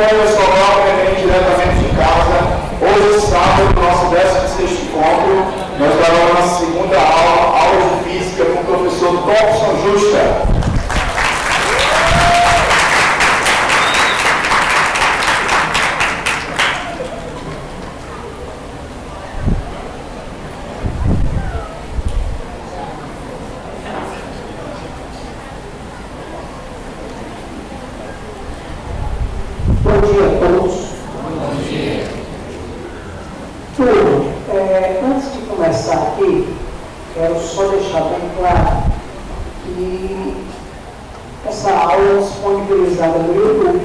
acompanha o solar que vem diretamente de casa, hoje sábado, nosso 16º encontro, nós gravamos a segunda aula de física com o professor Thompson Justa. Bom dia a todos. Bom dia. Turma, antes de começar aqui, quero só deixar bem claro que essa aula é disponibilizada no YouTube,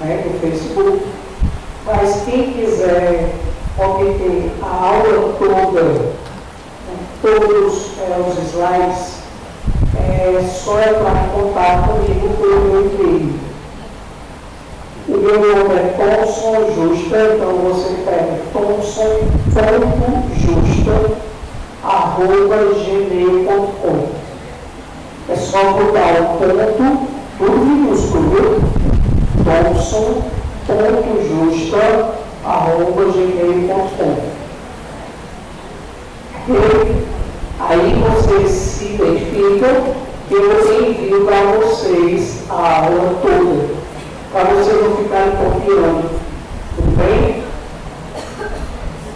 no Facebook, mas quem quiser obter a aula toda, todos os slides, só entrar em contato comigo pelo meu e-mail. O meu nome é Thompson Justa, então você pega thompson.justa@gmail.com. É só botar o ponto, tudo minúsculo, thompson.justa@gmail.com. Aí vocês se identificam e eu envio para vocês a aula toda, para vocês não ficarem copiando, tudo bem?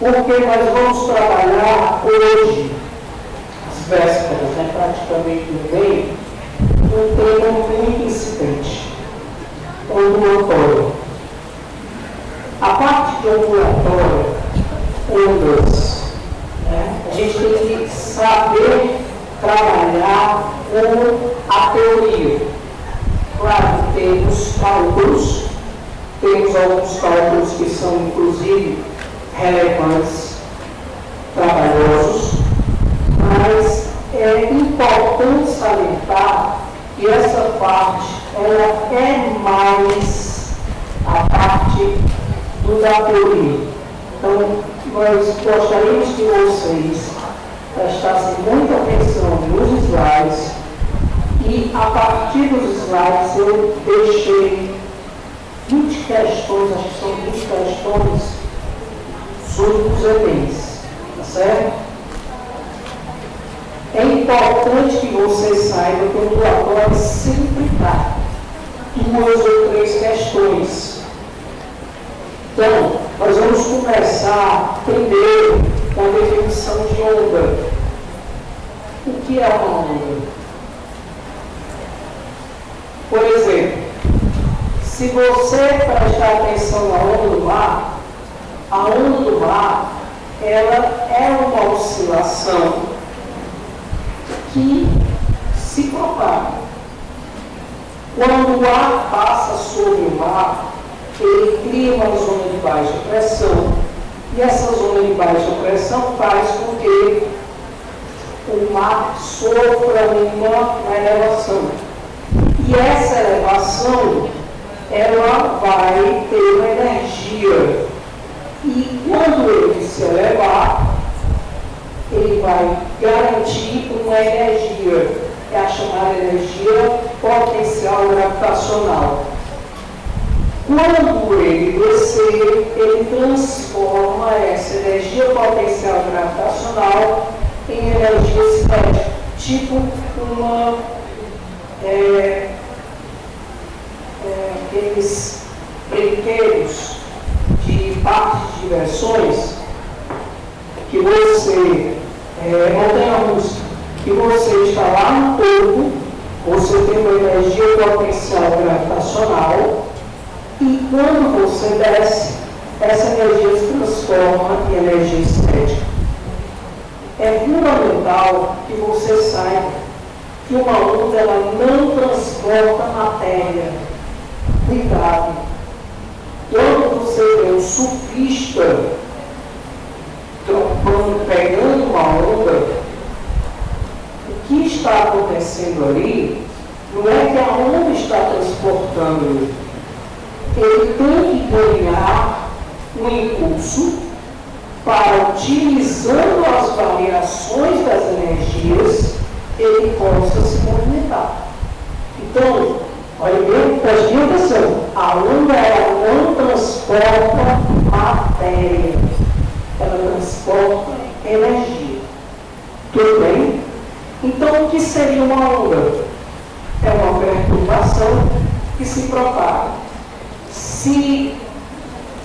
Porque nós vamos trabalhar hoje, as vésperas, praticamente no meio, um tema muito incidente, ondulatório. A parte de ondulatório, ondas, a gente tem que saber trabalhar com a teoria. Claro, temos cálculos, temos alguns cálculos que são, inclusive, relevantes, trabalhosos, mas é importante salientar que essa parte, ela é mais a parte da teoria. Então, nós gostaríamos que vocês prestassem muita atenção nos slides, e a partir dos slides eu deixei 20 questões, acho que são 20 questões sobre os ENEMs, tá certo? É importante que vocês saibam que o ondulatório sempre dá 2 ou 3 questões. Então, nós vamos começar primeiro com a definição de onda. O que é uma onda? Por exemplo, se você prestar atenção na onda do mar, a onda do mar, ela é uma oscilação que se propaga. Quando o ar passa sobre o mar, ele cria uma zona de baixa pressão, e essa zona de baixa pressão faz com que o mar sofra uma elevação. E essa elevação, ela vai ter uma energia. E quando ele se elevar, ele vai garantir uma energia, que é a chamada energia potencial gravitacional. Quando ele descer, ele transforma essa energia potencial gravitacional em energia cinética, tipo aqueles brinquedos de parques de diversões que você, montanha-russa, que você está lá no topo, você tem uma energia potencial gravitacional, e quando você desce, essa energia se transforma em energia cinética. É fundamental que você saiba que uma onda ela não transporta matéria. Cuidado. Quando você vê um surfista pegando uma onda, o que está acontecendo ali não é que a onda está transportando ele. Ele tem que ganhar um impulso para, utilizando as variações das energias, ele possa se movimentar. Então, olha bem, preste atenção, a onda ela não transporta matéria, ela transporta energia. Tudo bem? Então, o que seria uma onda? É uma perturbação que se propaga. Se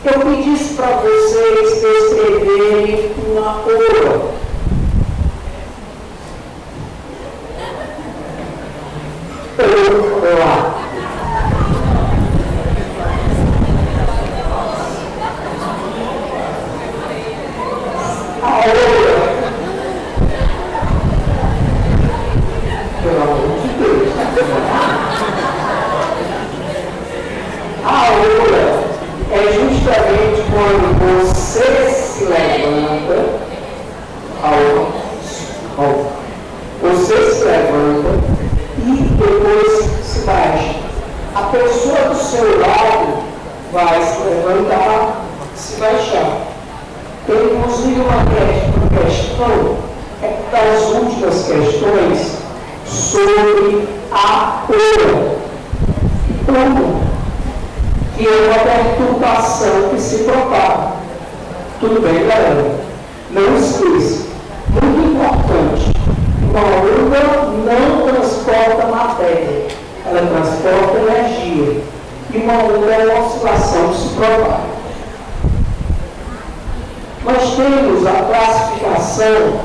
eu pedisse para vocês descreverem uma onda, lá. A aura, pelo amor de Deus, a aura é justamente quando você se levanta, você se levanta e depois se baixa. A pessoa do seu lado vai se levantar, se baixar. Tem inclusive uma questão, das últimas questões, sobre a aura, que é uma perturbação que se propaga. Tudo bem, galera? Não esqueça, muito importante, uma onda não transporta matéria, ela transporta energia. E uma onda é uma oscilação que se propaga. Nós temos a classificação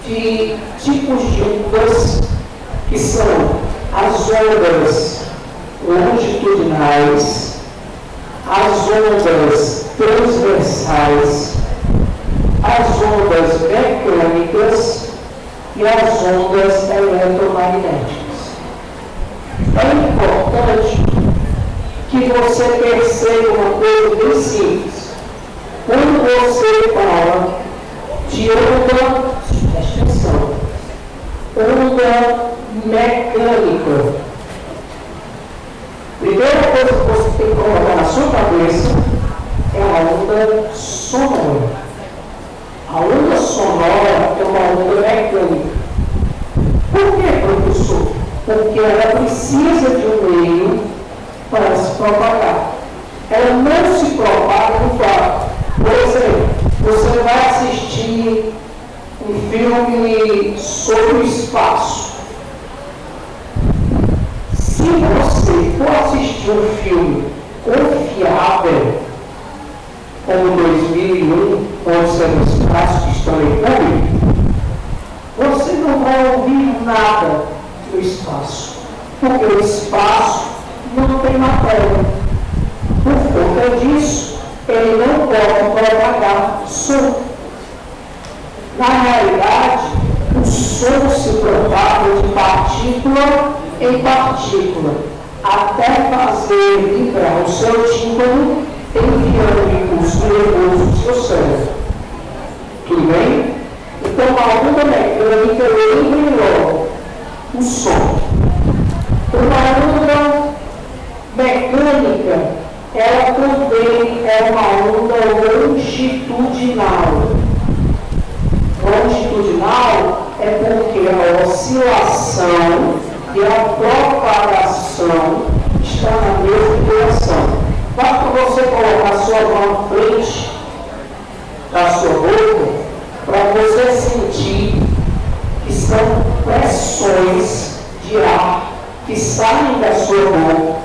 de tipos de ondas, que são as ondas longitudinais, as ondas transversais, as ondas mecânicas e as ondas eletromagnéticas. É importante que você perceba uma coisa bem simples. Quando você fala de onda, presta atenção, onda mecânica, primeira coisa que você tem que colocar na sua cabeça é a onda sonora. A onda sonora é uma onda mecânica. Por que, professor? Porque ela precisa de um meio para se propagar. Ela não se propaga no fato. Por exemplo, você vai assistir um filme sobre o espaço. Se você for assistir um filme confiável, como 2001, Odisseia no Espaço, de Stanley Kubrick, você não vai ouvir nada do espaço, porque o espaço não tem matéria. Por conta disso, ele não pode propagar som. Na realidade, o som se propaga de partícula em partícula, até fazer vibrar o seu tímpano, enviando impulso nervoso do seu cérebro. Tudo bem? Então, a onda mecânica lembra logo o som. Uma onda mecânica, ela também é uma onda longitudinal. Longitudinal é porque a oscilação e a propagação estão na mesma direção. Basta você colocar a sua mão à frente da sua boca para você sentir que são pressões de ar que saem da sua boca.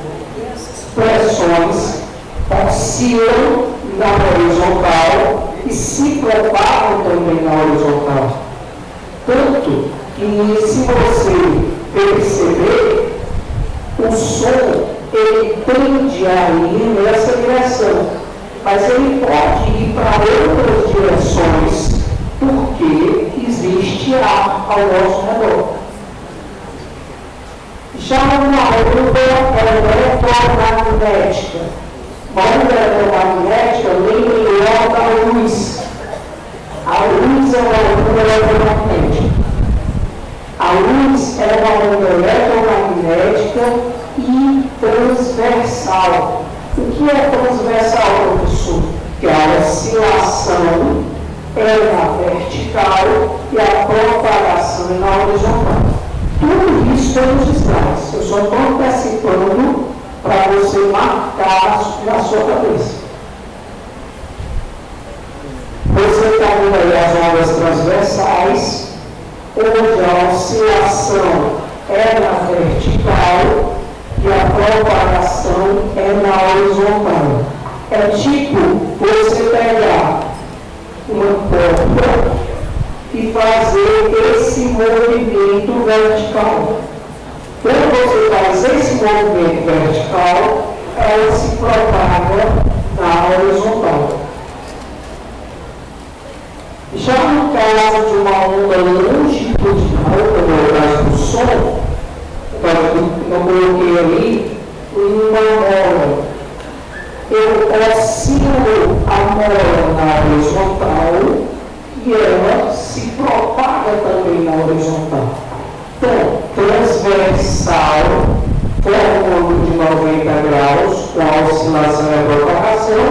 Pressões oscilam na horizontal e se propagam também na horizontal. Tanto que, se você perceber, o som ele tende a ir nessa direção, mas ele pode ir para outras direções, porque existe ar ao nosso redor. Já uma onda eletromagnética. Uma onda eletromagnética lembra melhor da luz. A luz é uma onda eletromagnética. A luz é uma onda eletromagnética e transversal. O que é transversal, professor? Que a oscilação é na vertical e a propagação é na horizontal. Tudo isso é nos slides. Eu só estou antecipando para você marcar na sua cabeça. ainda aí as ondas transversais, onde a oscilação é na vertical e a propagação é na horizontal. É tipo você pegar uma corda e fazer esse movimento vertical. Quando você faz esse movimento vertical, ela se propaga na horizontal. Já no caso de uma onda longitudinal, como é o caso do som, eu coloquei ali uma mola. Eu oscilo a mola na horizontal e ela se propaga também na horizontal. Então, transversal, formando de 90 graus, com a oscilação e a propagação,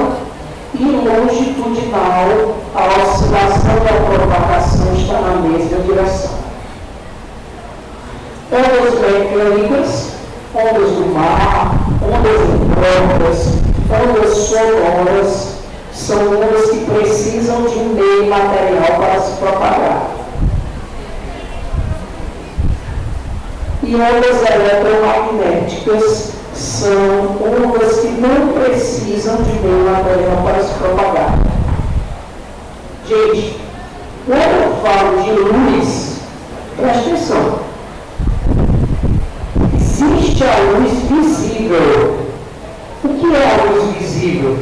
e longitudinal, a oscilação e a propagação está na mesma direção. Ondas mecânicas, ondas do mar, ondas impróprias, ondas sonoras, são ondas que precisam de um meio material para se propagar. E ondas eletromagnéticas são ondas que não precisam de meio material para se propagar. Gente, quando eu falo de luz, preste atenção. Existe a luz visível. O que é a luz visível?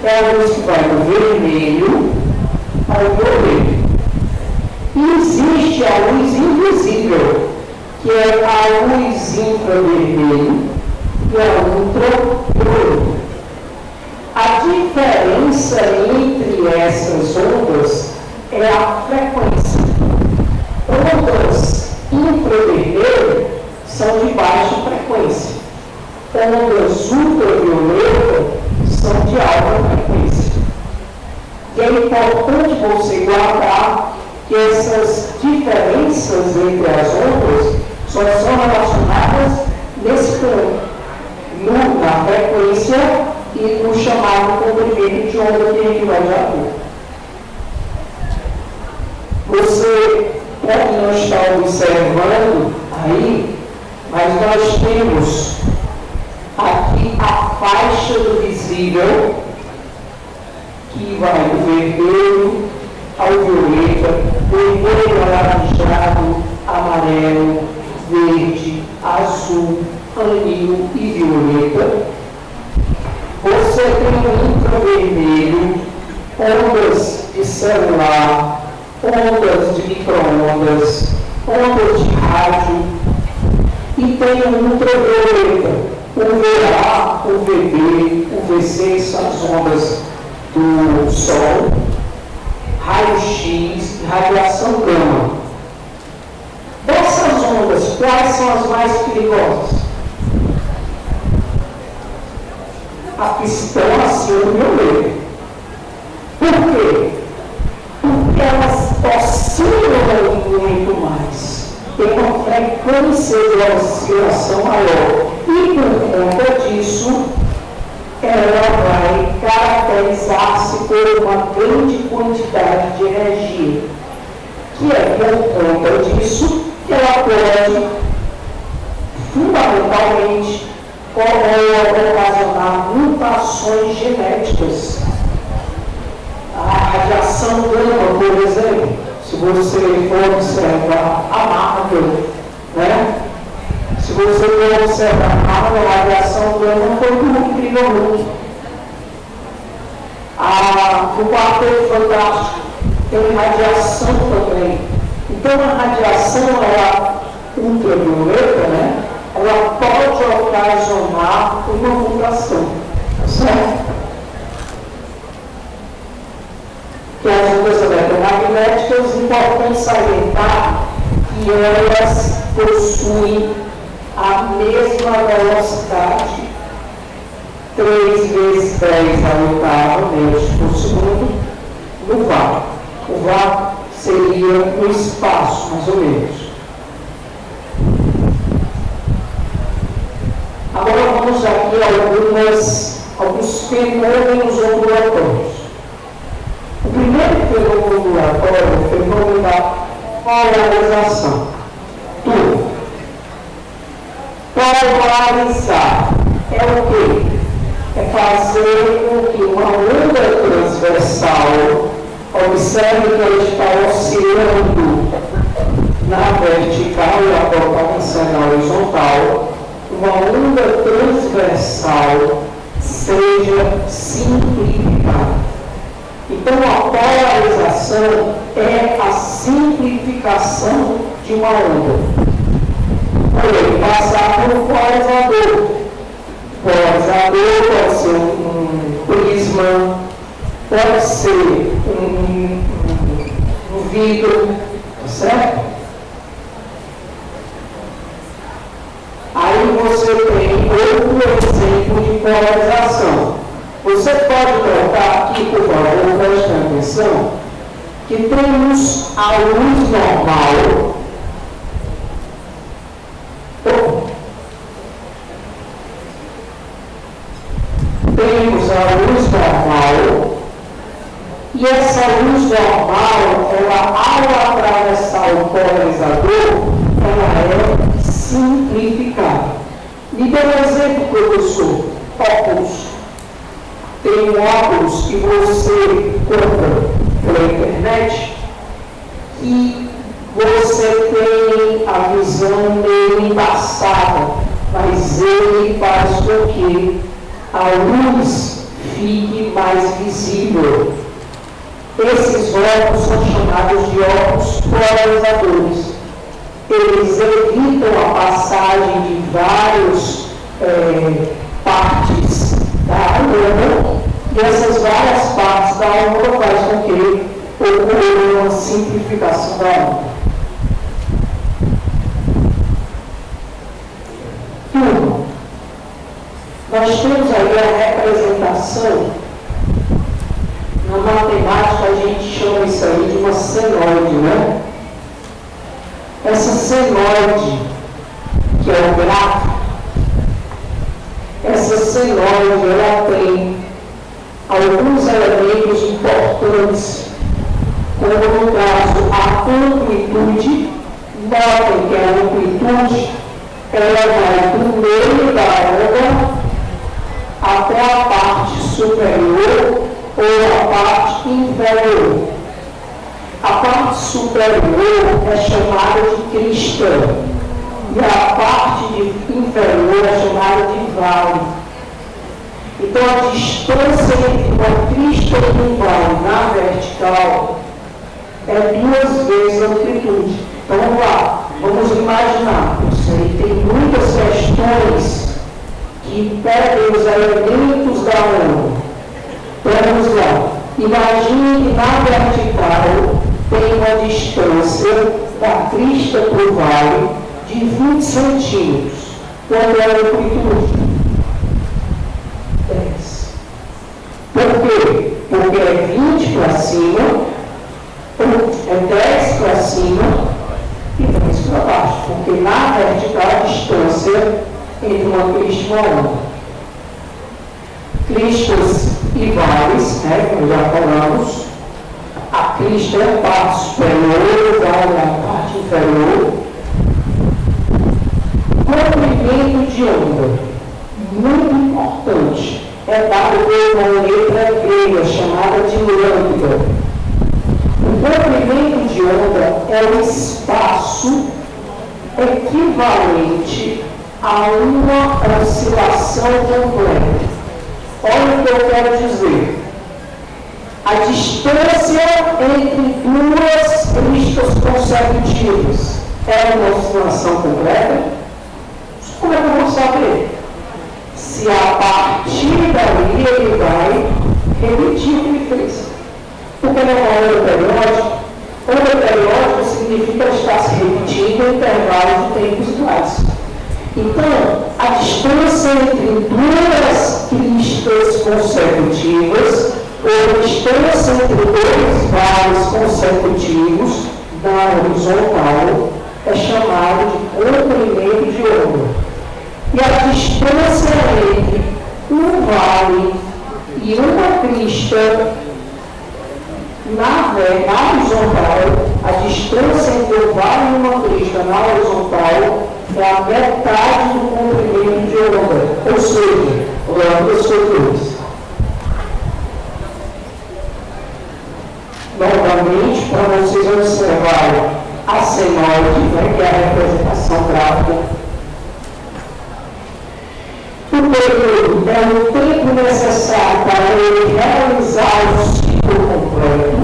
É a luz que vai do vermelho ao violeta. E existe a luz invisível, que é a luz infravermelho e a ultravioleta. A diferença entre essas ondas é a frequência. Ondas infravermelho são de baixa frequência. Ondas ultravioleta são de alta frequência. E é importante você guardar que essas diferenças entre as ondas só são relacionadas nesse ponto, na frequência e no chamado comprimento de onda que a gente vai já ver. Você pode não estar observando aí, mas nós temos aqui a faixa do visível, que vai do vermelho ao violeta, vermelho, alaranjado, amarelo, verde, azul, anil e violeta. Você tem um infravermelho, ondas de celular, ondas de micro-ondas, ondas de rádio, e tem um ultravioleta. O VA, o VB, o VC são as ondas do Sol, raio-x e radiação gama. Dessas ondas, quais são as mais perigosas? As que estão acima do violeta. Por quê? Porque elas oscilam muito mais. Tem uma frequência de oscilação maior. E por conta disso, ela vai caracterizar-se por uma grande quantidade de energia. Que é por conta disso que ela pode, fundamentalmente, ocasionar mutações genéticas. A radiação gama, por exemplo, se você for observar a Marvel, né? Se você for observar a Marvel, a radiação gama foi muito incrível. No Quarteto Fantástico tem radiação também. Então a radiação ultravioleta, né? Ela pode ocasionar uma mutação, certo? Que as ondas eletromagnéticas, importante salientar que elas possuem a mesma velocidade, 3 vezes 10 a oitava metros por segundo, no vácuo. O vácuo seria no espaço, mais ou menos. Agora vamos aqui a alguns fenômenos ondulatórios. O primeiro fenômeno ondulatório é o fenômeno da polarização. Tudo. Polarizar é o quê? É fazer com que uma onda transversal, observe que ela está oscilando na vertical e a potência na horizontal, uma onda transversal seja simplificada. Então, a polarização é a simplificação de uma onda. Porém, passar por um polarizador. Polarizador pode ser um prisma, pode ser um vidro, certo? Aí você tem outro exemplo de polarização. Você pode colocar aqui, por favor, preste atenção, que temos a luz normal. Temos a luz normal, e essa luz normal, ela, ao atravessar o polarizador, ela é simplificada. Me dê um exemplo, professor. Óculos. Tem um óculos que você compra pela internet e você tem a visão meio embaçada, mas ele faz com que a luz fique mais visível. Esses óculos são chamados de óculos polarizadores. Eles evitam a passagem de várias partes da onda, e essas várias partes da onda faz com que ocorra uma simplificação da onda. Turma, nós temos aí a representação. Na matemática a gente chama isso aí de uma senoide, né? Essa senoide, que é o gráfico, essa senoide, ela tem alguns elementos importantes, como no caso a amplitude. Notem que a amplitude, ela vai do meio da onda até a parte superior ou a parte inferior. A parte superior é chamada de crista e a parte inferior é chamada de vale. Então, a distância entre uma crista e um vale na vertical é 2 vezes a amplitude. Então, vamos lá, vamos imaginar. Isso aí tem muitas questões que pedem os elementos da onda. Vamos lá. Imagine que na vertical tem uma distância da crista para o vale de 20 centímetros. Quanto é a amplitude? 10. Por quê? Porque é 20 para cima, é 10 para cima e 10 para baixo. Porque na vertical a distância entre uma crista e uma onda. Cristas e vales, né, como já falamos, a crista é a parte superior, o vale é a parte inferior. Comprimento de onda, muito importante, é dado por uma letra grega chamada de lambda. O comprimento de onda é o espaço equivalente a uma oscilação completa. Olha o que eu quero dizer. A distância entre duas cristas consecutivas é uma oscilação completa? Como é que eu vou saber? Se a partir dali ele vai repetir o que ele fez. Porque não é onda periódica. Onda periódica significa estar se repetindo em intervalos de tempos iguais. Então, a distância entre duas cristas consecutivas, ou a distância entre dois vales consecutivos na horizontal, é chamada de comprimento de onda. E a distância entre um vale e uma crista na na horizontal, a distância entre o vale e uma crista na horizontal é a metade do comprimento de onda, ou seja, lambda sobre 2. Novamente, para vocês observarem a senoide, né, que é a representação gráfica. O período é o tempo necessário para ele realizar o ciclo completo.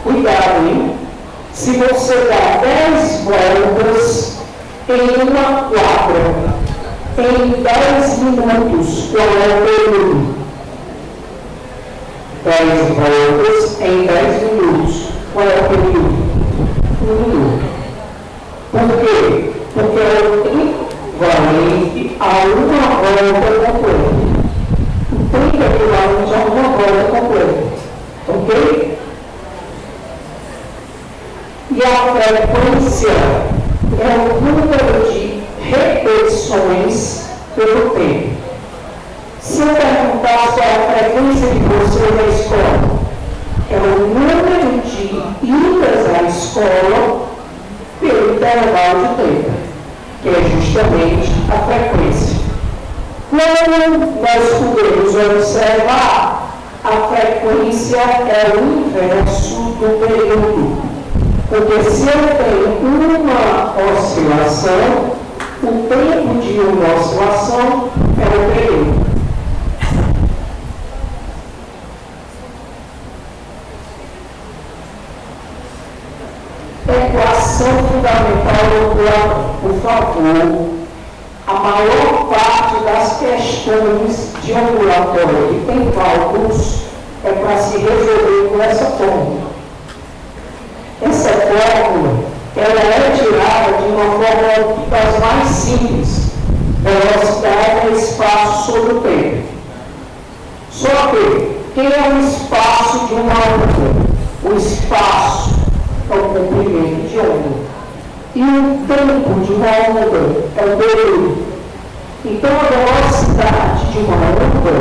Cuidado, hein? Se você dá 10 voltas em uma quadra, em 10 minutos, qual é o período? 10 voltas em 10 minutos. Qual é o período? 1 minuto. Por quê? Porque é o tempo equivalente a uma volta completa. O tempo equivalente a uma volta completa. Ok? E a frequência é o número de repetições pelo tempo. Se eu perguntasse qual é a frequência de você na escola, é o número de idas à escola pelo intervalo de tempo, que é justamente a frequência. Como nós podemos observar, a frequência é o inverso do período. Porque se eu tenho uma oscilação, o tempo de uma oscilação é o período. Equação fundamental do Platão. Por favor, a maior parte das questões de ambulatório que tem cálculos é para se resolver com essa fórmula. Essa fórmula, ela é tirada de uma fórmula das mais simples, velocidade é espaço sobre o tempo. Só que, quem é o espaço de uma onda? O espaço é o comprimento de onda. E o tempo de uma onda é o período. Então, a velocidade de uma onda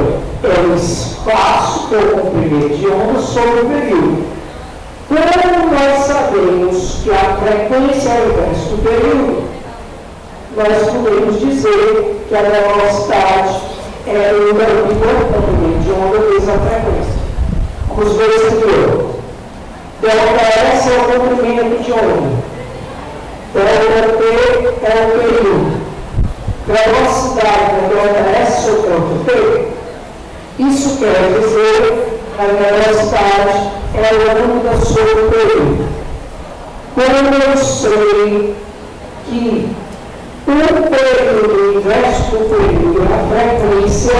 é o espaço, que é o comprimento de onda, sobre o período. Como nós sabemos que a frequência é o inverso do período, nós podemos dizer que a velocidade é o número do comprimento de onda vezes a frequência. Vamos ver isso aqui. Delta S é o comprimento de onda. Delta T é o período. Velocidade da delta S sobre delta T. Isso quer dizer que a velocidade é a lambda sobre o período. Como eu sei que o período inverso do período é a frequência,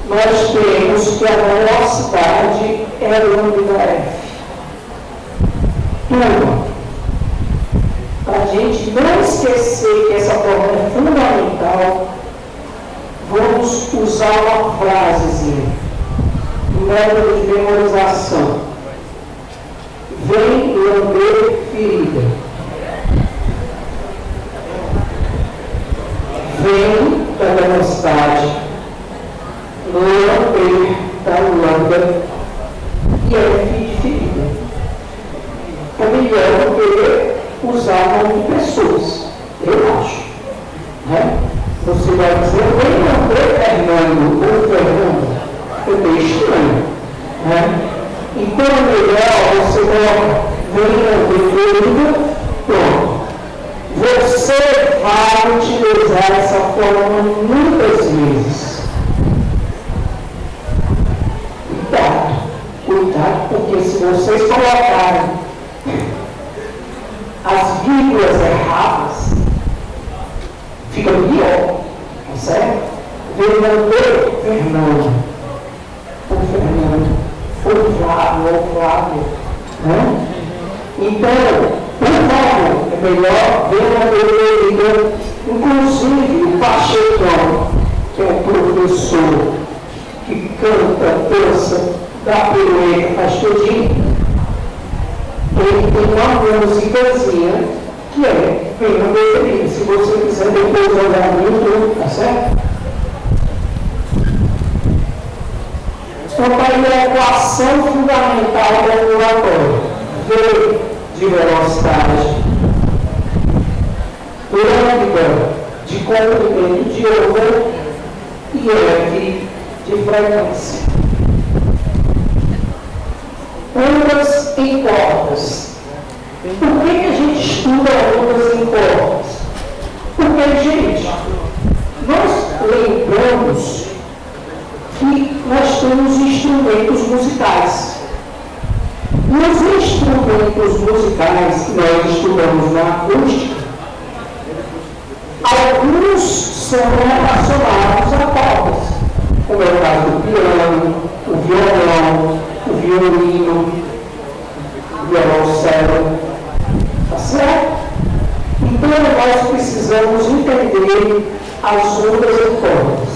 nós temos que a velocidade é lambda F. Turma, para a gente não esquecer que essa forma é fundamental, vamos usar uma frasezinha, um método de memorização. Vem lamber ferida. Vem da velocidade, lamber da lambda e F de ferida. É melhor do que usar nome de pessoas, eu acho. Né? Você vai dizer, vem lamber Fernando ou Fernanda. Eu meio estranho. Né? Então é melhor você coloca, venha deferido, pronto. Você vai utilizar essa forma muitas vezes. Cuidado, porque se vocês colocarem as vírgulas erradas, fica pior, tá certo? Venha de Fernando, ou Fernando. Ou Flávio, né? Então, por favor, é melhor ver uma delegacia, inclusive o Pachecão, que é um professor que canta, dança, dá pirueta, faz tudinho. Ele tem uma musicazinha que é bem uma delegacia. Se você quiser depois olhar no YouTube, tá certo? Então, para a equação fundamental do ambulatório. V de velocidade, lambda de comprimento de onda e F de frequência. Ondas em cordas. Por que a gente estuda ondas em cordas? Porque, gente, nós lembramos que nós temos instrumentos musicais. E os instrumentos musicais que nós estudamos na acústica, alguns são relacionados a cordas, como é o caso do piano, o violão, o violino, o violoncelo, tá certo? Então nós precisamos entender as ondas em cordas.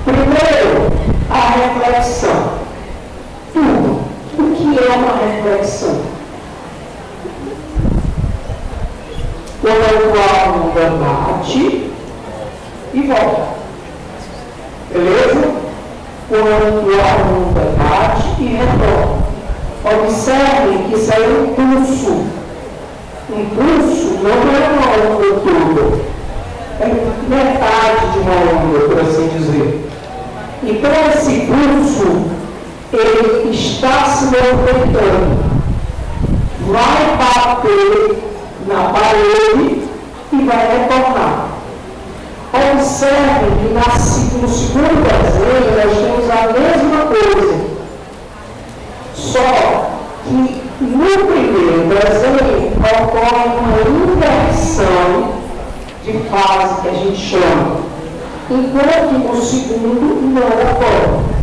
Primeiro, a reflexão. O que é uma reflexão? Quando a onda bate e volta. Beleza? Quando a onda bate e retorna. Observem que isso é um impulso. Impulso não é uma onda toda. É metade de uma onda, por assim dizer. Então esse impulso, ele está se movimentando. Vai bater na parede e vai retornar. Observem que no segundo desenho nós temos a mesma coisa. Só que no primeiro desenho ocorre uma inversão de fase que a gente chama, enquanto que no segundo não ocorre.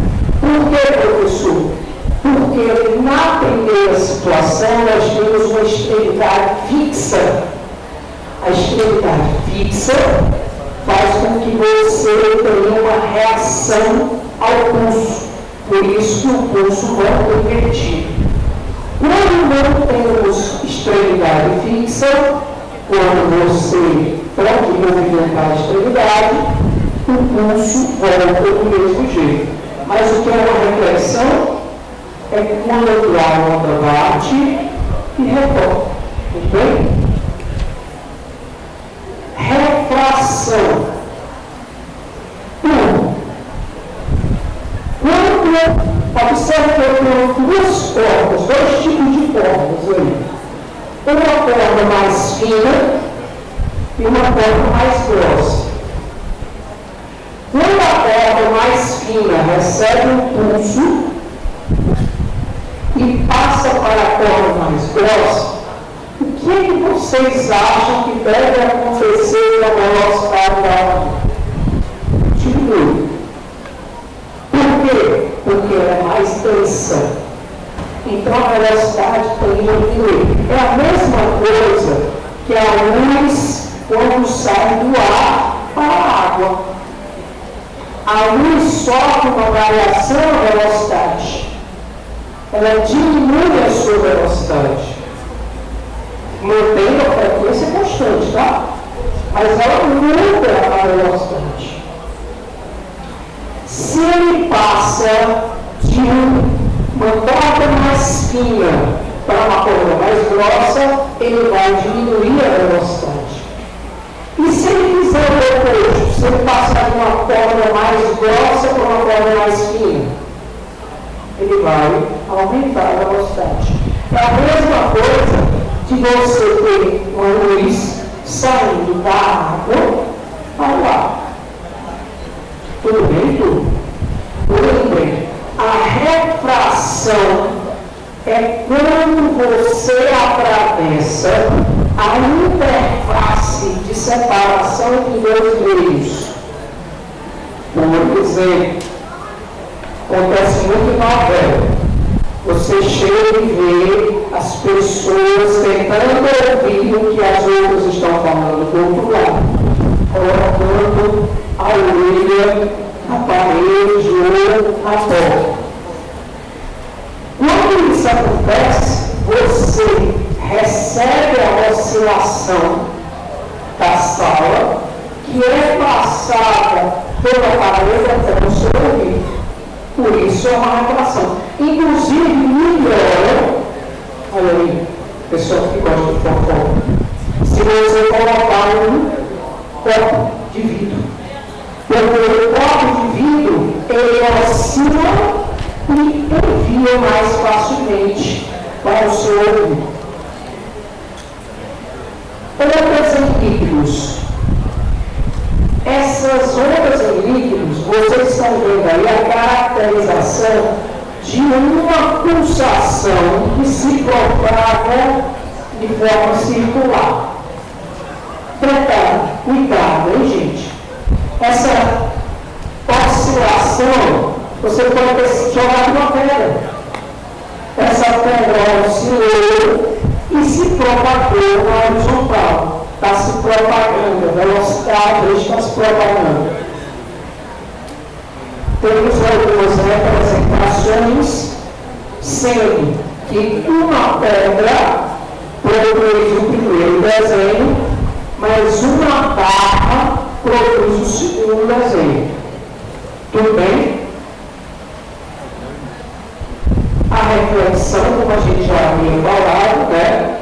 Por que, professor? Porque na primeira situação nós temos uma extremidade fixa. A extremidade fixa faz com que você tenha uma reação ao pulso. Por isso que o pulso volta invertido. Quando não temos extremidade fixa, quando você pode movimentar a extremidade, o pulso volta do mesmo jeito. Mas o que é uma reflexão? É quando a onda bate e retorna. Tudo bem? Refração. Observe que eu tenho duas cordas, dois tipos de cordas aí. Uma corda mais fina e uma corda mais grossa. Quando a corda mais fina recebe um pulso e passa para a corda mais grossa, o que é que vocês acham que deve acontecer com a velocidade da onda? Diminui. Por quê? Porque ela é mais densa. Então a velocidade tende a diminuir. É a mesma coisa que a luz quando sai do ar para a água. A luz sofre uma variação da velocidade. Ela diminui a sua velocidade. Mantém a frequência constante, tá? Mas ela muda a velocidade. Se ele passa de uma corda mais fina para uma corda mais grossa, ele vai diminuir a velocidade. E se ele fizer o oposto, se ele passar de uma corda mais grossa para uma corda mais fina, ele vai aumentar a velocidade. É a mesma coisa de você ter uma luz saindo da água para o ar. Tudo bem, tudo? Tudo bem. A refração é quando você atravessa a interface de separação entre dois meios. Por exemplo, acontece muito em novela. Você chega e vê as pessoas tentando ouvir o que as outras estão falando do outro lado, colocando a orelha na parede ou na porta. Quando isso acontece, você recebe a oscilação da sala, que é passada pela parede até o seu ouvido. Por isso é uma refração. inclusive melhora, olha aí, pessoal que gosta de fofoca, se você colocar um copo de vidro. Porque o copo de vidro, ele oscila e envia mais facilmente para o seu ouvido. Ondas em líquidos. Essas ondas em líquidos, vocês estão vendo aí a caracterização de uma pulsação que se propaga de forma circular. Detalhe, cuidado, hein, gente? Essa oscilação, você pode ter jogado uma pedra. Essa pedra oscilou e se propagou na horizontal. Está se propagando, a velocidade está se propagando. Temos algumas representações, sendo que uma pedra produz o primeiro desenho, mas uma barra produz o segundo desenho. Tudo bem? A reflexão, como a gente já havia falado, né,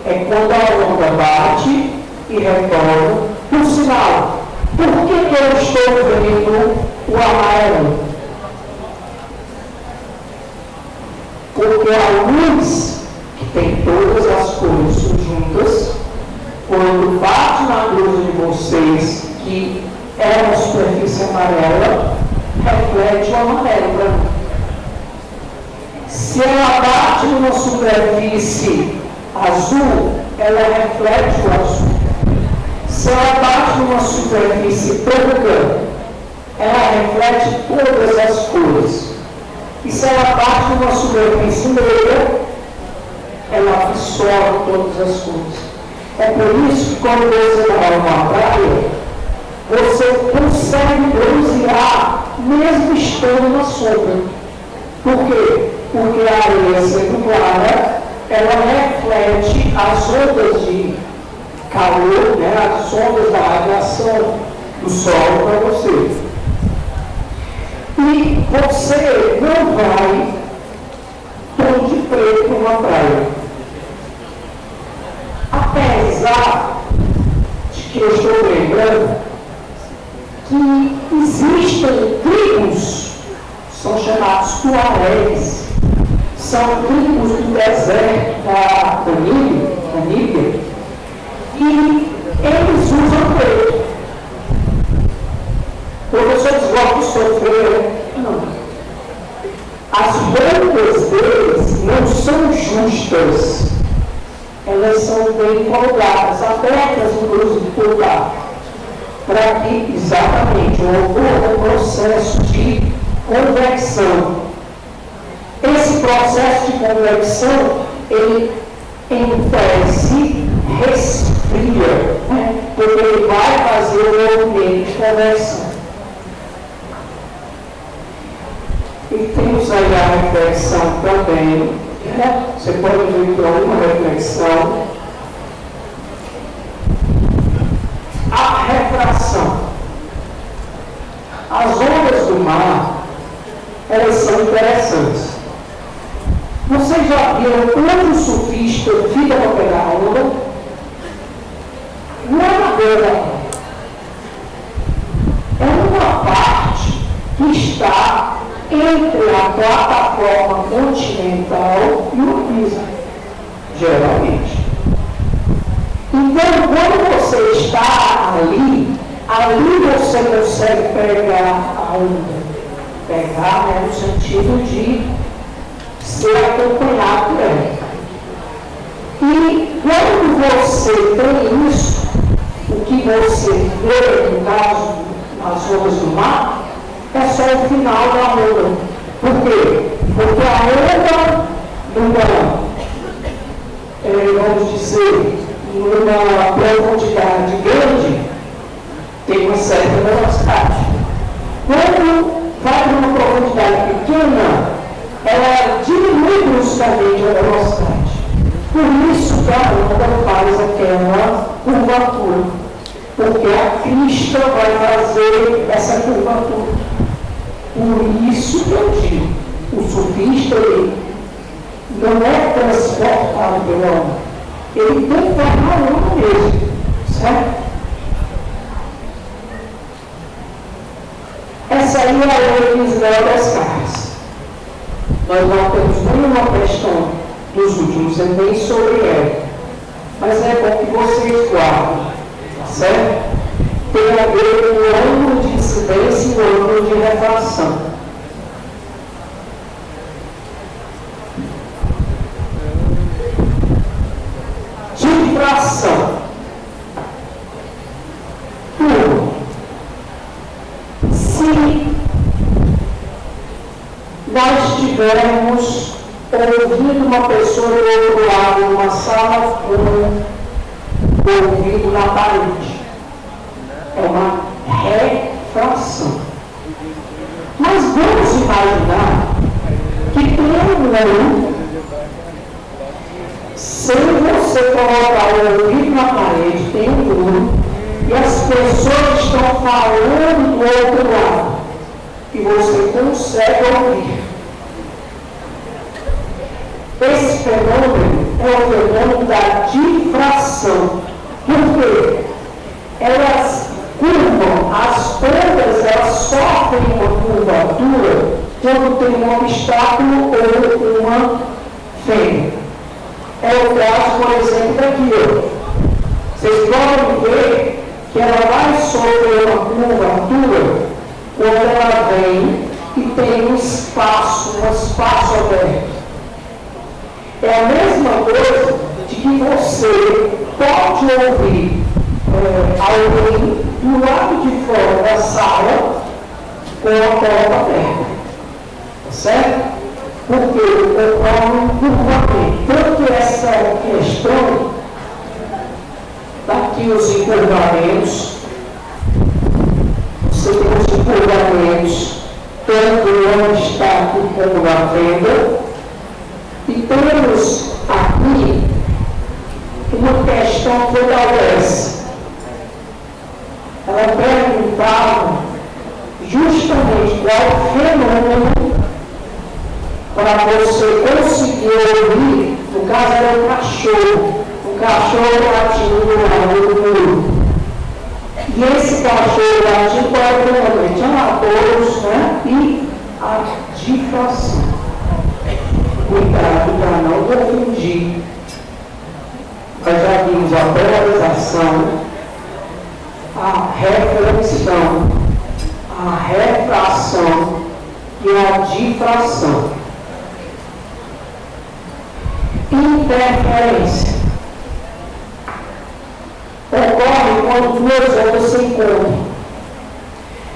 é quando a onda bate e retorna. Por sinal, por que eu estou vendo o amarelo? Porque a luz, que tem todas as cores juntas, quando bate na blusa de vocês, que é uma superfície amarela, reflete o amarelo para mim. Se ela bate numa superfície azul, ela reflete o azul. Se ela bate numa superfície branca, ela reflete todas as cores. E se ela bate numa superfície negra, ela absorve todas as cores. É por isso que quando você vai numa praia, você consegue bronzear mesmo estando na sombra. Por quê? Porque a areia sendo clara, ela reflete as ondas de calor, né, as ondas da radiação do sol para você. E você não vai tom de preto numa praia. Apesar de que eu estou lembrando que existem tribos, são chamados tuaregs, são tribos do deserto da Namíbia, e eles usam preto. Professores gostam de sofrer? Não. As roupas deles não são justas, elas são bem folgadas, abertas inclusive por lá, para que exatamente ocorra o processo de convecção. Esse processo de convecção, ele em tese resfria, né? Porque ele vai fazer o movimento de convecção. E temos aí a reflexão também, né? Você pode ver para uma reflexão. A refração. As ondas do mar, elas são interessantes. Vocês já viram quando o surfista fica para pegar a onda? Não é na beira. É uma parte que está entre a plataforma continental e o piso, geralmente. Então, quando você está ali você consegue pegar a onda. Pegar, né, no sentido de ser acompanhado por ela. E quando você tem isso, o que você vê, no caso, nas ondas do mar, é só o final da onda. Por quê? Porque a onda vamos dizer, numa profundidade grande, tem uma certa velocidade. Quando vai para uma profundidade pequena, ela diminui bruscamente a velocidade. Por isso que a onda faz aquela curvatura, porque a crista vai fazer essa curvatura. Por isso que eu digo, O surfista, ele não é transportado pela onda. Ele tem que estar na onda mesmo, certo? Essa aí é a lei de Israel das cargas. Nós não temos nenhuma questão dos últimos nem sobre ela. Mas é bom que vocês guardem, tá certo? Tem a ver com o ângulo de incidência e o ângulo de refração. Difração. Se nós tivermos ouvido uma pessoa do outro lado, numa sala com o ouvido na parede, é uma refração. Mas vamos imaginar que tem um ano, sem você colocar o ouvido na parede, tem um muro, e as pessoas estão falando do outro lado, e você consegue ouvir. Esse fenômeno é o fenômeno da difração. Por quê? Elas curvam, as ondas, elas sofrem uma curvatura quando tem um obstáculo ou uma fêmea. É o caso, por exemplo, daqui. Vocês podem ver que ela vai sofrer uma curvatura quando ela vem e tem um espaço aberto. É a mesma coisa de que você pode ouvir alguém do lado de fora da sala com a porta aberta. Certo? Porque ocorre um curvamento. Tanto essa questão, daqui os encurvamentos, você tem os encurvamentos, tanto onde está aqui como na fenda. E temos aqui uma questão que foi da UES. Ela perguntava justamente qual fenômeno para você conseguir ouvir, no caso era o cachorro latindo do lado do muro. E esse cachorro latindo é provavelmente amadores, né? E a difração. Cuidado para não confundir. Nós já vimos a polarização, a reflexão, a refração e a difração. Interferência. Ocorre quando duas ondas se encontram.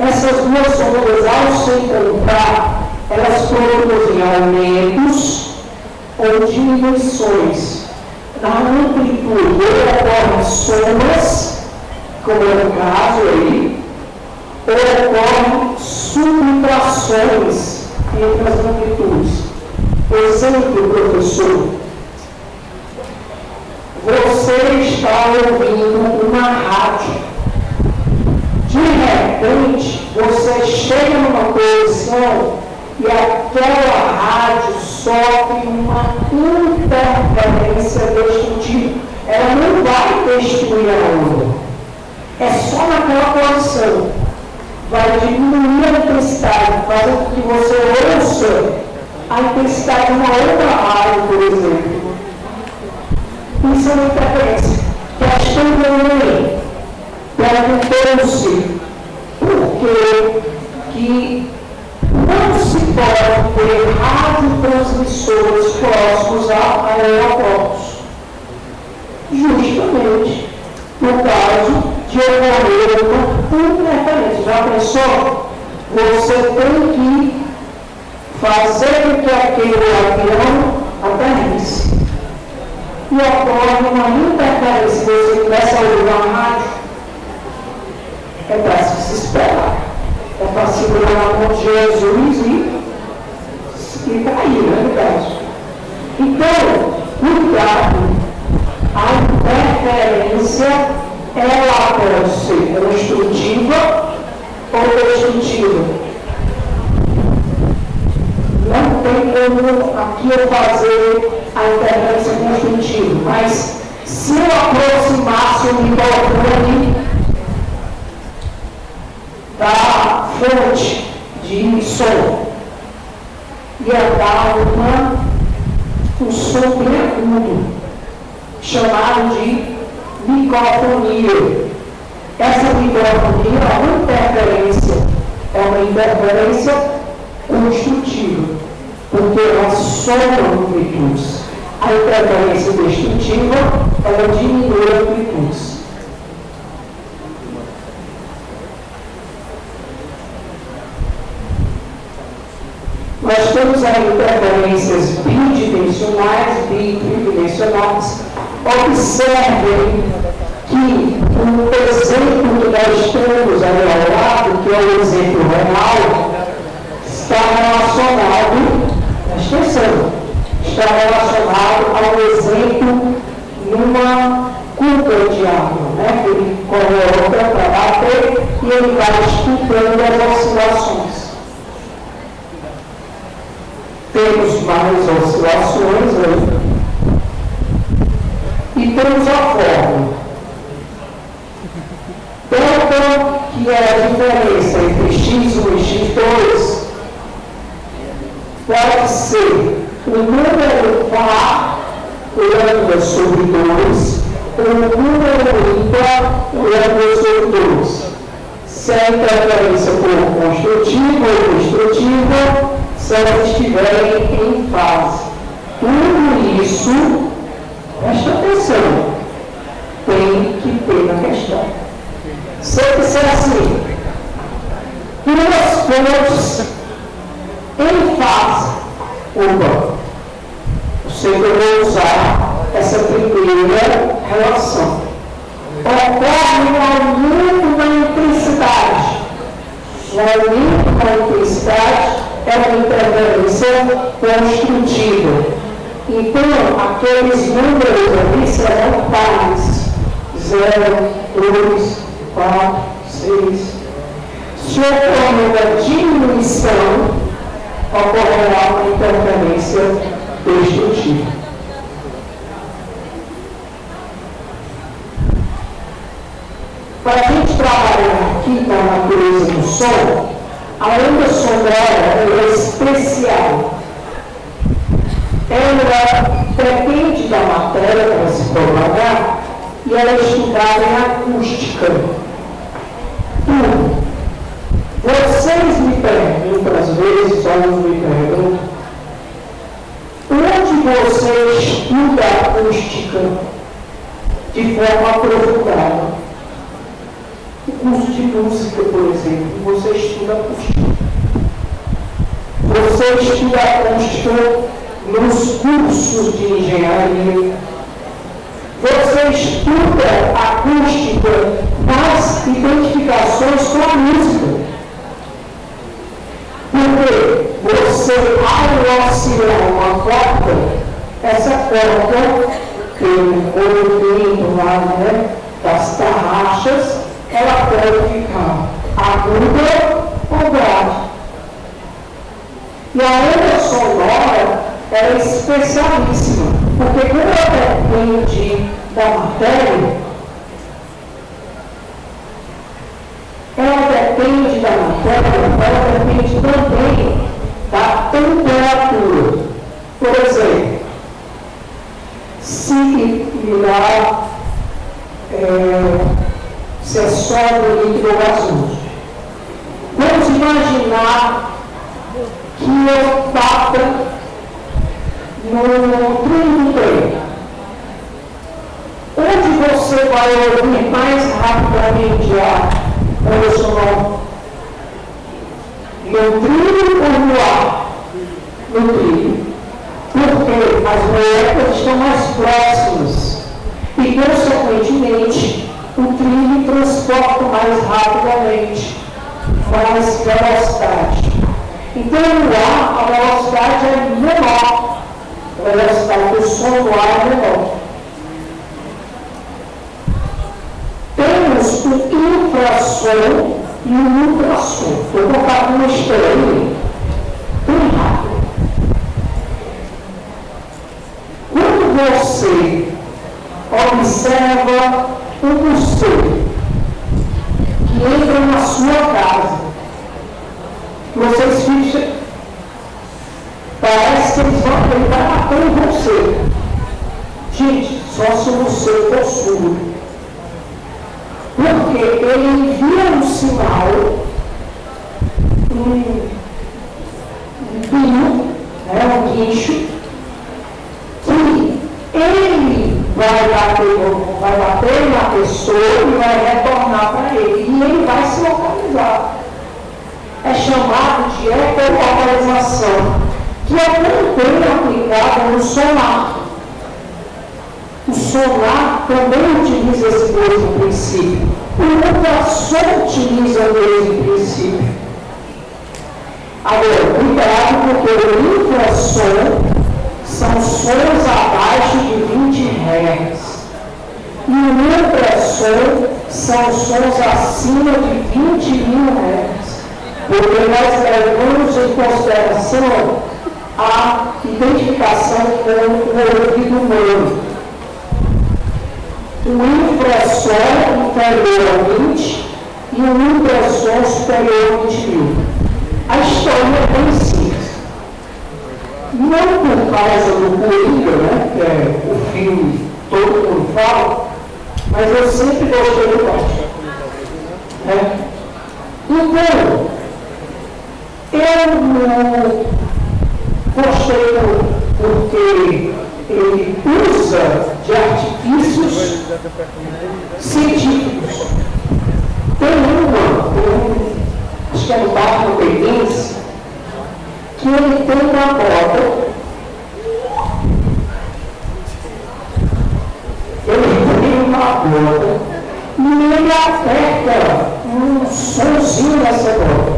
Essas duas ondas, ao se encontrar, elas produzem aumentos ou diminuições. Na amplitude ocorrem somas, como é o caso aí, ou ocorrem subtrações entre as amplitudes. Exemplo, professor, você está ouvindo uma rádio. De repente, você chega numa posição e aquela rádio sofre uma interferência destrutiva. Ela não vai destruir a onda. É só naquela posição. Vai diminuir a intensidade, fazendo com que você ouça a intensidade de uma outra rádio, por exemplo. Isso é uma interferência. Questão também, perguntou-se por que não se pode ter radiotransmissores próximos a aeroportos. Justamente no caso de ocorrer uma interferência. Já pensou? Você tem que fazer com que aquele avião aterrisse. E ocorre uma interferência. Se você começa a ouvir uma rádio, é para se esperar. É para segurar na mão de Jesus e cair, né, no caso. Então, cuidado. A interferência, ela pode ser construtiva ou destrutiva. Não tem como aqui eu fazer a interferência construtiva, mas se eu aproximasse o microfone da fonte de som, ia dar um som bem agudo, chamado de microfonia. Essa microfonia é uma interferência construtiva, porque ela soma amplitudes. A interferência destrutiva, ela diminui amplitudes. Nós temos aí interferências bidimensionais, tridimensionais. Observem que o exemplo que nós temos ali ao lado, que é o exemplo renal, está relacionado, presta atenção, está relacionado ao exemplo numa cuba de água, né? Que ele coloca para bater e ele vai estudando as oscilações. Temos mais oscilações aí. E temos a fórmula. Delta, que é a diferença entre x1 e x2, pode ser o número par lambda sobre 2 ou o número ímpar lambda sobre 2. Se a interferência for construtiva ou destrutiva, se elas estiverem em fase. Tudo isso, presta atenção, tem que ter na questão. Se eu disser assim, duas fontes em fase, eu sei que eu vou usar essa primeira relação. Ocorre um aumento na intensidade. O aumento na intensidade é uma interferência construtiva. Então, aqueles números ali serão pares. 0, 2, 4, 6. Se ocorrer uma diminuição, ocorrerá uma interferência destrutiva. Para a gente trabalhar aqui na natureza do som, a onda sonora é especial. Ela depende da matéria para se propagar e ela é estudada em acústica. Vocês me perguntam, às vezes, alunos me perguntam, onde você estuda acústica de forma aprofundada? O curso de música, por exemplo, você estuda acústica. Você estuda acústica nos cursos de engenharia. Você estuda acústica nas identificações com a música. Porque você, ao oscilar uma corda, essa corda tem um movimento lá, né, das tarraxas, ela pode ficar aguda ou grave. E a onda sonora é especialíssima, porque como ela depende da matéria, ela depende também da temperatura. Por exemplo, se mirar se é sólido, líquido ou gasoso. Vamos imaginar que eu bata no trilho do trem. Onde você vai ouvir mais rapidamente a onda sonora? No trilho ou no ar? No trilho. Porque as moléculas estão mais próximas e, consequentemente, o trilho transporta mais rapidamente, mais velocidade. Então, no ar, a velocidade é menor. A velocidade do som do ar é menor. Temos o infrassom e o ultrassom. Vou colocar uma história aí, bem rápido. avanço no seu consumo. Porque ele envia um sinal, um pino, um guincho, que ele vai bater na pessoa e vai retornar para ele. E ele vai se localizar. É chamado de ecolocalização, que é também aplicada no sonar. O sonar também utiliza esse mesmo princípio. O ultrassom utiliza o mesmo princípio. Agora, cuidado, porque o ultrassom são sons abaixo de 20 Hz. E o ultrassom são sons acima de 20.000 Hz. Porque nós levamos em consideração a identificação com o ouvido humano. O infrassom inferior a 20 e o ultrassom superior a 20.000. A história é bem simples. Não por causa do Coringa, que é o filme todo mundo fala, mas eu sempre gostei do Batman. Então, eu não gostei porque ele usa de artifícios científicos. Acho que é no Batman Begins, que ele tem uma bota, e ele aperta um sonzinho nessa bota.